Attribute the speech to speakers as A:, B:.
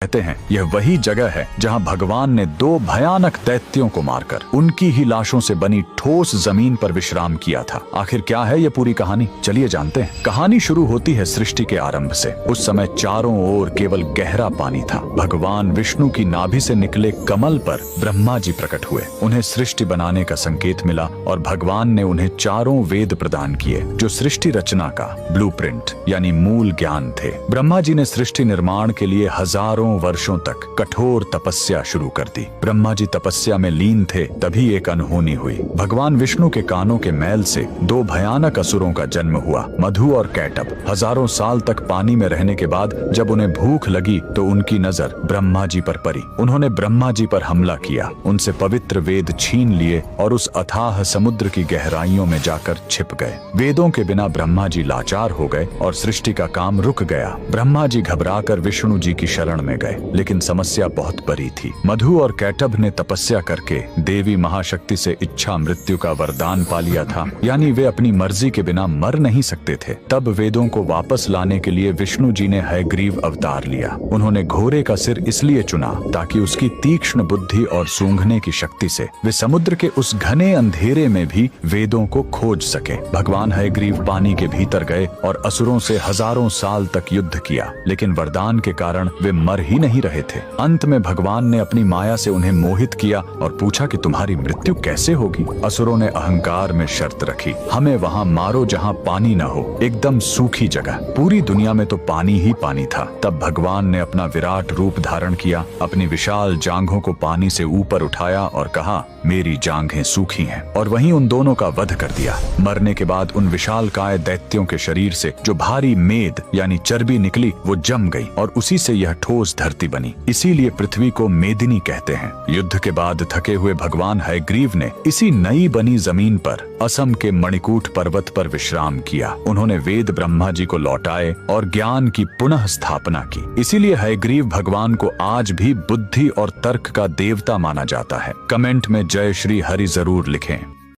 A: कहते हैं यह वही जगह है जहां भगवान ने दो भयानक दैत्यों को मारकर उनकी ही लाशों से बनी ठोस जमीन पर विश्राम किया था। आखिर क्या है यह पूरी कहानी, चलिए जानते हैं। कहानी शुरू होती है सृष्टि के आरंभ से। उस समय चारों ओर केवल गहरा पानी था। भगवान विष्णु की नाभि से निकले कमल पर ब्रह्मा जी प्रकट हुए। उन्हें सृष्टि बनाने का संकेत मिला और भगवान ने उन्हें चारों वेद प्रदान किए जो सृष्टि रचना का ब्लूप्रिंट यानी मूल ज्ञान थे। ब्रह्मा जी ने सृष्टि निर्माण के लिए हजारों वर्षों तक कठोर तपस्या शुरू कर दी। ब्रह्मा जी तपस्या में लीन थे, तभी एक अनहोनी हुई। भगवान विष्णु के कानों के मैल से दो भयानक असुरों का जन्म हुआ, मधु और कैटभ। हजारों साल तक पानी में रहने के बाद जब उन्हें भूख लगी तो उनकी नजर ब्रह्मा जी पर पड़ी। उन्होंने ब्रह्मा जी पर हमला किया, उनसे पवित्र वेद छीन लिए और उस अथाह समुद्र की गहराइयों में जाकर छिप गए। वेदों के बिना ब्रह्मा जी लाचार हो गए और सृष्टि का काम रुक गया। ब्रह्मा जी घबराकर विष्णु जी की शरण में गए, लेकिन समस्या बहुत बड़ी थी। मधु और कैटभ ने तपस्या करके देवी महाशक्ति से इच्छा मृत्यु का वरदान पा लिया था, यानी वे अपनी मर्जी के बिना मर नहीं सकते थे। तब वेदों को वापस लाने के लिए विष्णु जी ने हयग्रीव अवतार लिया। उन्होंने घोड़े का सिर इसलिए चुना ताकि उसकी तीक्ष्ण बुद्धि और सूंघने की शक्ति से वे समुद्र के उस घने अंधेरे में भी वेदों को खोज सके। भगवान हयग्रीव पानी के भीतर गए और असुरों से हजारों साल तक युद्ध किया, लेकिन वरदान के कारण वे मर ही नहीं रहे थे। अंत में भगवान ने अपनी माया से उन्हें मोहित किया और पूछा कि तुम्हारी मृत्यु कैसे होगी। असुरों ने अहंकार में शर्त रखी, हमें वहां मारो जहां पानी न हो, एकदम सूखी जगह। पूरी दुनिया में तो पानी ही पानी था। तब भगवान ने अपना विराट रूप धारण किया, अपनी विशाल जांघों को पानी से ऊपर उठाया और कहा, मेरी जांघें सूखी हैं, और वहीं उन दोनों का वध कर दिया। मरने के बाद उन विशालकाय दैत्यों के शरीर से जो भारी मेद यानी चर्बी निकली वो जम गई और उसी से यह ठोस धरती बनी। इसीलिए पृथ्वी को मेदिनी कहते हैं। युद्ध के बाद थके हुए भगवान हयग्रीव ने इसी नई बनी जमीन पर असम के मणिकूट पर्वत पर विश्राम किया। उन्होंने वेद ब्रह्मा जी को लौटाए और ज्ञान की पुनः स्थापना की। इसीलिए हयग्रीव भगवान को आज भी बुद्धि और तर्क का देवता माना जाता है। कमेंट में जय श्री हरि जरूर लिखें।